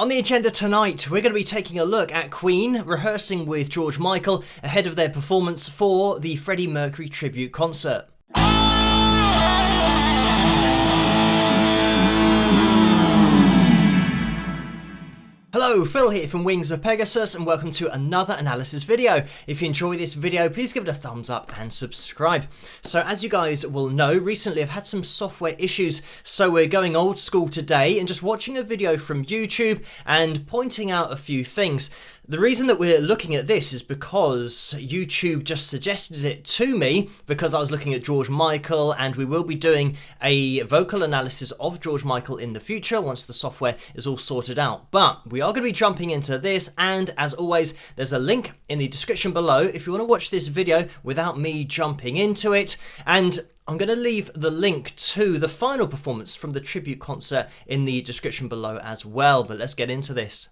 On the agenda tonight, we're going to be taking a look at Queen rehearsing with George Michael ahead of their performance for the Freddie Mercury tribute concert. Hello, Phil here from Wings of Pegasus and welcome to another analysis video. If you enjoy this video, please give it a thumbs up and subscribe. So as you guys will know, recently I've had some software issues, so we're going old school today and just watching a video from YouTube and pointing out a few things. The reason that we're looking at this is because YouTube just suggested it to me because I was looking at George Michael, and we will be doing a vocal analysis of George Michael in the future once the software is all sorted out. But we are going to be jumping into this, and as always, there's a link in the description below if you want to watch this video without me jumping into it. And I'm going to leave the link to the final performance from the tribute concert in the description below as well. But let's get into this.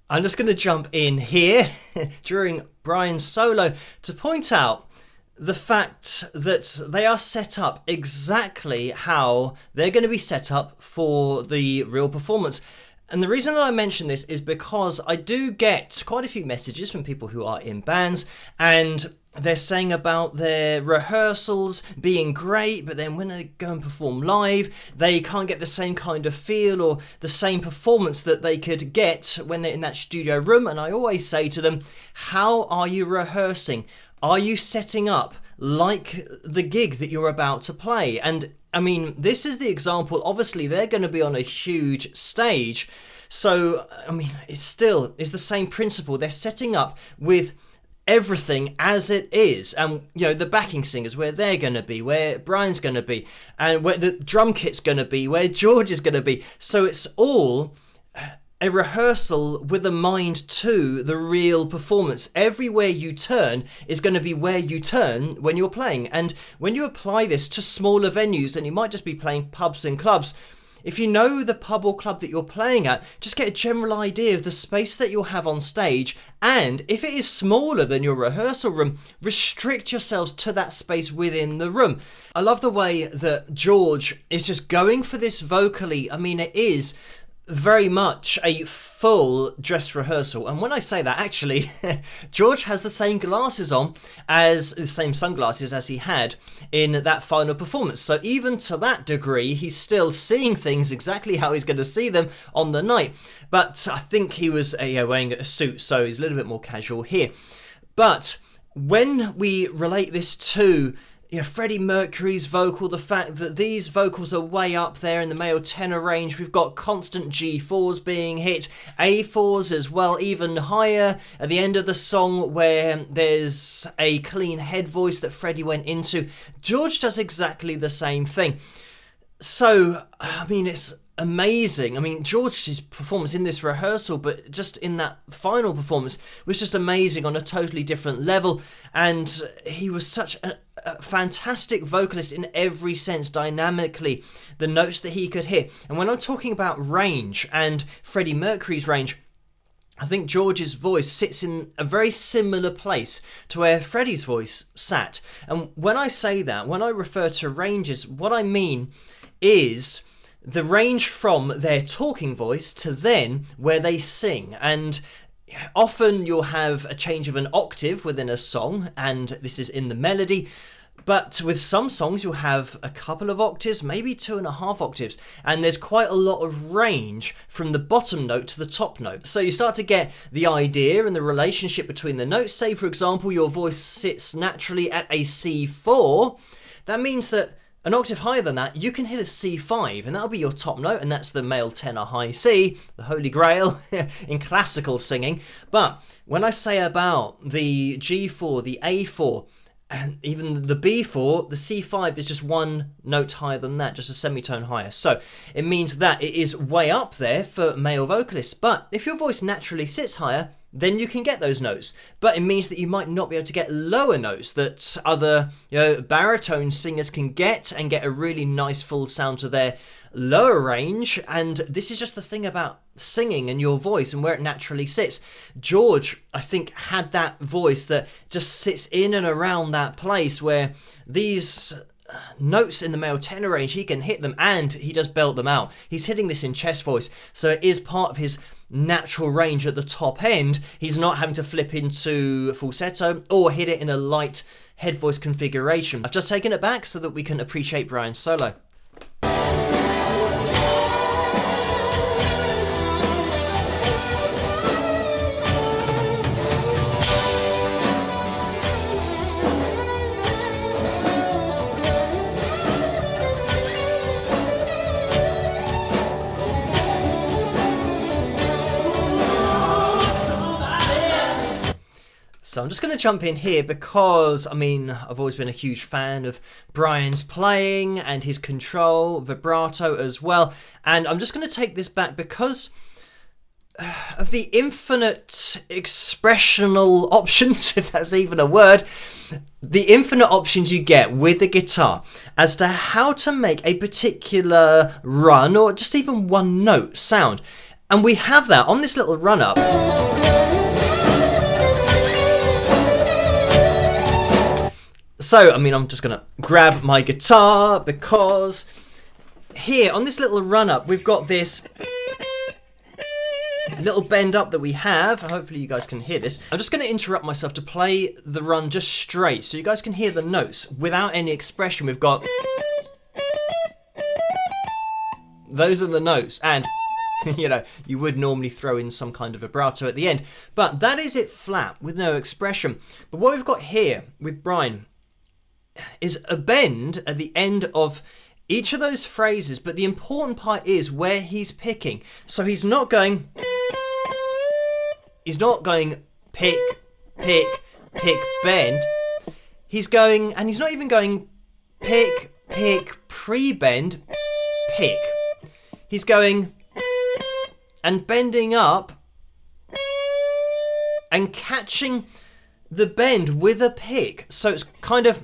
I'm just going to jump in here during Brian's solo to point out the fact that they are set up exactly how they're going to be set up for the real performance. And the reason that I mention this is because I do get quite a few messages from people who are in bands, and they're saying about their rehearsals being great, but then when they go and perform live, they can't get the same kind of feel or the same performance that they could get when they're in that studio room. And I always say to them, how are you rehearsing? Are you setting up like the gig that you're about to play? And I mean, this is the example. Obviously, they're going to be on a huge stage. So, I mean, it's the same principle. They're setting up with everything as it is, and you know, the backing singers, where they're going to be, where Brian's going to be, and where the drum kit's going to be, where George is going to be. So it's all a rehearsal with a mind to the real performance. Everywhere you turn is going to be where you turn when you're playing. And when you apply this to smaller venues, and you might just be playing pubs and clubs, if you know the pub or club that you're playing at, just get a general idea of the space that you'll have on stage. And if it is smaller than your rehearsal room, restrict yourselves to that space within the room. I love the way that George is just going for this vocally. I mean, it is very much a full dress rehearsal. And when I say that, actually, George has the same glasses on, as the same sunglasses as he had in that final performance. So even to that degree, he's still seeing things exactly how he's going to see them on the night. But I think he was wearing a suit, so he's a little bit more casual here. But when we relate this to Freddie Mercury's vocal, the fact that these vocals are way up there in the male tenor range. We've got constant G4s being hit, A4s as well, even higher at the end of the song where there's a clean head voice that Freddie went into. George does exactly the same thing. So, I mean, it's amazing. I mean, George's performance in this rehearsal, but just in that final performance, was just amazing on a totally different level. And he was such a fantastic vocalist in every sense, dynamically, the notes that he could hit. And when I'm talking about range and Freddie Mercury's range, I think George's voice sits in a very similar place to where Freddie's voice sat. And when I say that, when I refer to ranges, what I mean is the range from their talking voice to then where they sing. And often you'll have a change of an octave within a song, and this is in the melody. But with some songs, you'll have a couple of octaves, maybe 2.5 octaves, and there's quite a lot of range from the bottom note to the top note. So you start to get the idea and the relationship between the notes. Say, for example, your voice sits naturally at a C4. That means that an octave higher than that, you can hit a C5, and that'll be your top note, and that's the male tenor high C, the holy grail in classical singing. But when I say about the G4, the A4, and even the B4, the C5 is just one note higher than that, just a semitone higher. So it means that it is way up there for male vocalists. But if your voice naturally sits higher, then you can get those notes. But it means that you might not be able to get lower notes that other baritone singers can get, and get a really nice full sound to their lower range. And this is just the thing about singing and your voice and where it naturally sits. George, I think, had that voice that just sits in and around that place where these notes in the male tenor range, he can hit them, and he does belt them out. He's hitting this in chest voice, so it is part of his natural range at the top end. He's not having to flip into falsetto or hit it in a light head voice configuration. I've just taken it back so that we can appreciate Brian's solo. So I'm just going to jump in here because, I mean, I've always been a huge fan of Brian's playing and his control, vibrato as well. And I'm just going to take this back because of the infinite expressional options, if that's even a word, the infinite options you get with the guitar as to how to make a particular run or just even one note sound. And we have that on this little run up. So, I mean, I'm just going to grab my guitar because here on this little run up, we've got this little bend up that we have. Hopefully you guys can hear this. I'm just going to interrupt myself to play the run just straight so you guys can hear the notes without any expression. We've got... those are the notes, and you would normally throw in some kind of vibrato at the end, but that is it flat with no expression. But what we've got here with Brian is a bend at the end of each of those phrases, but the important part is where he's picking. So he's not going pick, pick, pick, bend. He's going, and he's not even going pick, pick, pre-bend, pick. He's going and bending up and catching the bend with a pick. So it's kind of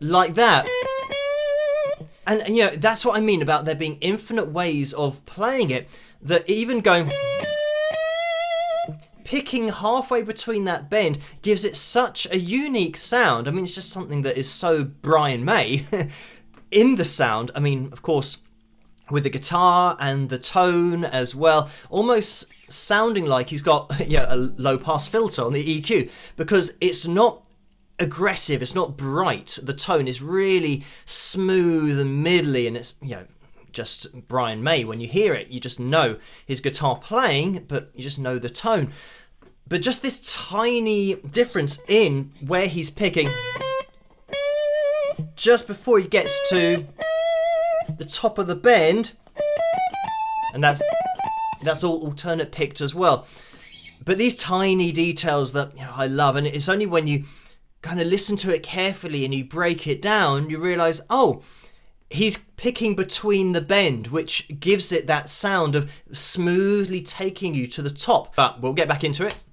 like that. And that's what I mean about there being infinite ways of playing it, that even going picking halfway between that bend gives it such a unique sound. I mean, it's just something that is so Brian May in the sound. I mean, of course, with the guitar and the tone as well, almost sounding like he's got a low pass filter on the EQ, because it's not aggressive, it's not bright. The tone is really smooth and middly, and it's just Brian May. When you hear it, you just know his guitar playing, but you just know the tone. But just this tiny difference in where he's picking just before he gets to the top of the bend, and that's all alternate picked as well. But these tiny details that I love, and it's only when you kind of listen to it carefully and you break it down, you realise, oh, he's picking between the bend, which gives it that sound of smoothly taking you to the top. But we'll get back into it.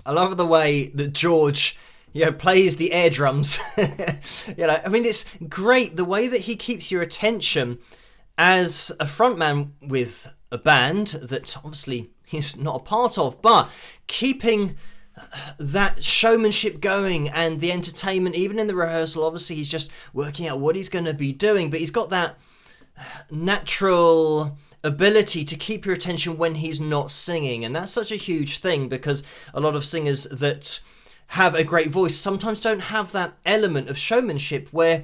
I love the way that George, plays the air drums. I mean, it's great the way that he keeps your attention as a frontman with a band that obviously he's not a part of, but keeping that showmanship going and the entertainment, even in the rehearsal. Obviously, he's just working out what he's going to be doing, but he's got that natural ability to keep your attention when he's not singing, and that's such a huge thing, because a lot of singers that have a great voice sometimes don't have that element of showmanship where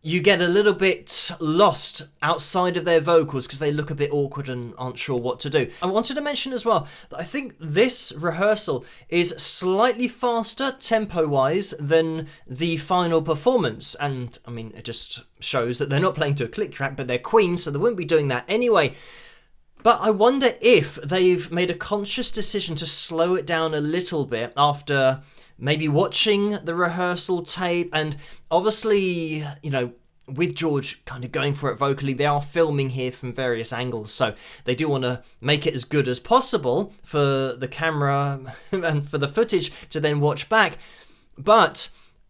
you get a little bit lost outside of their vocals because they look a bit awkward and aren't sure what to do. I wanted to mention as well that I think this rehearsal is slightly faster tempo-wise than the final performance, and I mean, it just shows that they're not playing to a click track, but they're Queen, so they wouldn't be doing that anyway. But I wonder if they've made a conscious decision to slow it down a little bit after maybe watching the rehearsal tape, and obviously, with George kind of going for it vocally, they are filming here from various angles, so they do want to make it as good as possible for the camera and for the footage to then watch back. But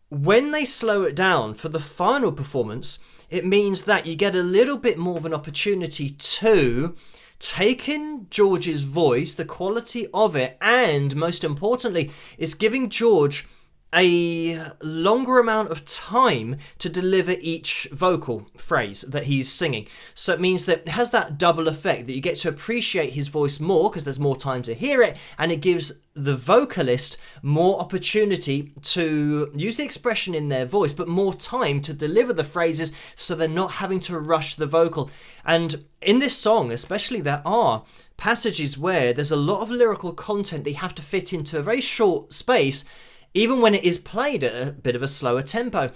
when they slow it down for the final performance, it means that you get a little bit more of an opportunity to take in George's voice, the quality of it, and most importantly, it's giving George a longer amount of time to deliver each vocal phrase that he's singing. So it means that it has that double effect, that you get to appreciate his voice more because there's more time to hear it, and it gives the vocalist more opportunity to use the expression in their voice, but more time to deliver the phrases, so they're not having to rush the vocal. And in this song especially, there are passages where there's a lot of lyrical content that you have to fit into a very short space, even when it is played at a bit of a slower tempo.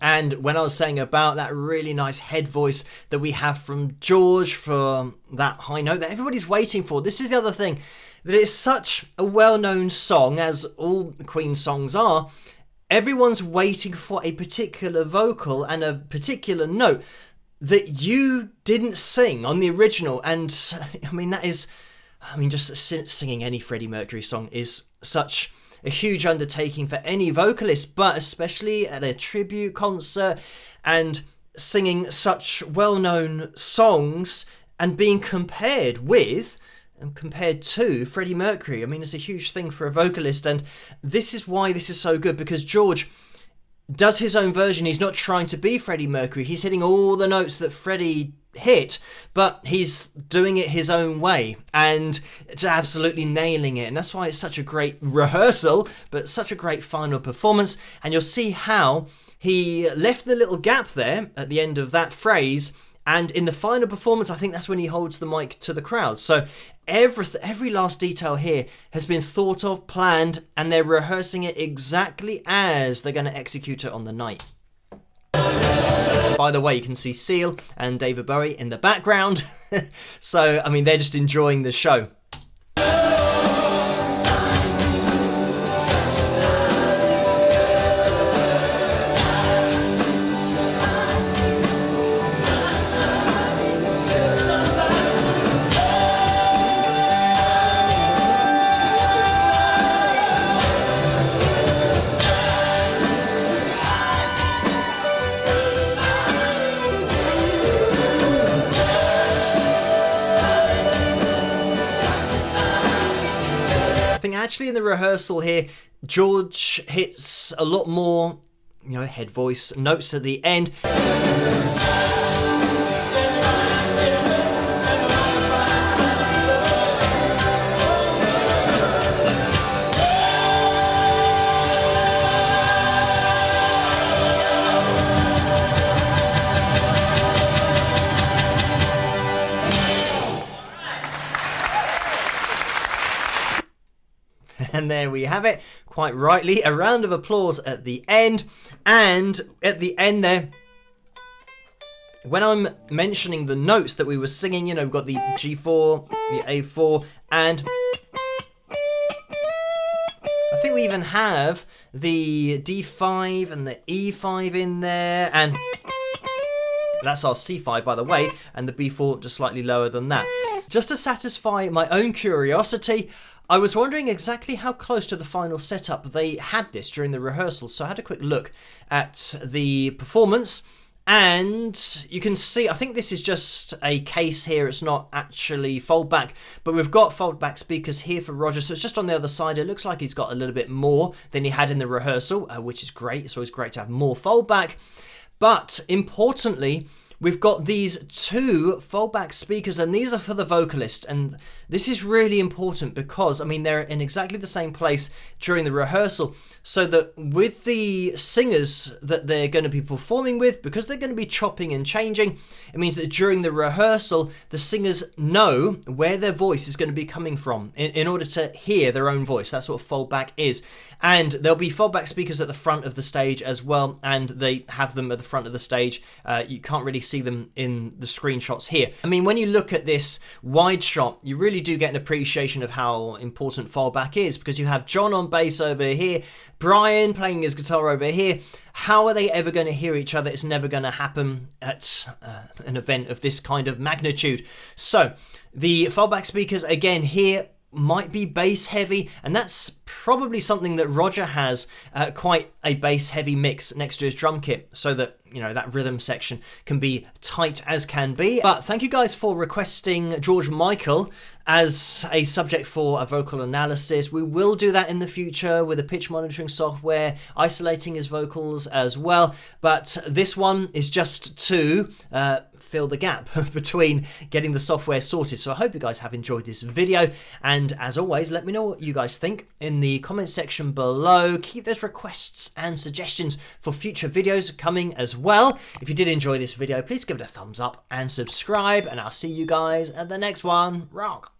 And when I was saying about that really nice head voice that we have from George for that high note that everybody's waiting for, this is the other thing, that it's such a well-known song, as all the Queen songs are. Everyone's waiting for a particular vocal and a particular note that you didn't sing on the original. And I mean, that is, just singing any Freddie Mercury song is such a huge undertaking for any vocalist, but especially at a tribute concert and singing such well-known songs and being compared with and compared to Freddie Mercury. I mean, it's a huge thing for a vocalist, and this is why this is so good, because George does his own version. He's not trying to be Freddie Mercury. He's hitting all the notes that Freddie hit, but he's doing it his own way, and it's absolutely nailing it. And that's why it's such a great rehearsal, but such a great final performance. And you'll see how he left the little gap there at the end of that phrase, and in the final performance, I think that's when he holds the mic to the crowd. So every last detail here has been thought of, planned, and they're rehearsing it exactly as they're going to execute it on the night. By the way, you can see Seal and David Bowie in the background. So, I mean, they're just enjoying the show. Actually, in the rehearsal here, George hits a lot more, head voice notes at the end. And there we have it, quite rightly, a round of applause at the end. And at the end there, when I'm mentioning the notes that we were singing, we've got the G4, the A4, and I think we even have the D5 and the E5 in there, and that's our C5, by the way, and the B4 just slightly lower than that. Just to satisfy my own curiosity, I was wondering exactly how close to the final setup they had this during the rehearsal, so I had a quick look at the performance, and you can see, I think this is just a case here, it's not actually foldback, but we've got foldback speakers here for Roger, so it's just on the other side. It looks like he's got a little bit more than he had in the rehearsal, which is great. It's always great to have more foldback, but importantly, we've got these two foldback speakers, and these are for the vocalist, and this is really important because, I mean, they're in exactly the same place during the rehearsal, so that with the singers that they're going to be performing with, because they're going to be chopping and changing, it means that during the rehearsal, the singers know where their voice is going to be coming from in order to hear their own voice. That's what foldback is. And there'll be foldback speakers at the front of the stage as well, and they have them at the front of the stage. You can't really see them in the screenshots here. I mean, when you look at this wide shot, you really do get an appreciation of how important foldback is, because you have John on bass over here, Brian playing his guitar over here. How are they ever going to hear each other? It's never going to happen at an event of this kind of magnitude. So the foldback speakers again here might be bass heavy, and that's probably something that Roger has, quite a bass heavy mix next to his drum kit, so that that rhythm section can be tight as can be. But thank you guys for requesting George Michael as a subject for a vocal analysis. We will do that in the future with a pitch monitoring software, isolating his vocals as well, but this one is just to fill the gap between getting the software sorted. So I hope you guys have enjoyed this video, and as always, let me know what you guys think in the comment section below. Keep those requests and suggestions for future videos coming as well. If you did enjoy this video, please give it a thumbs up and subscribe, and I'll see you guys at the next one. Rock!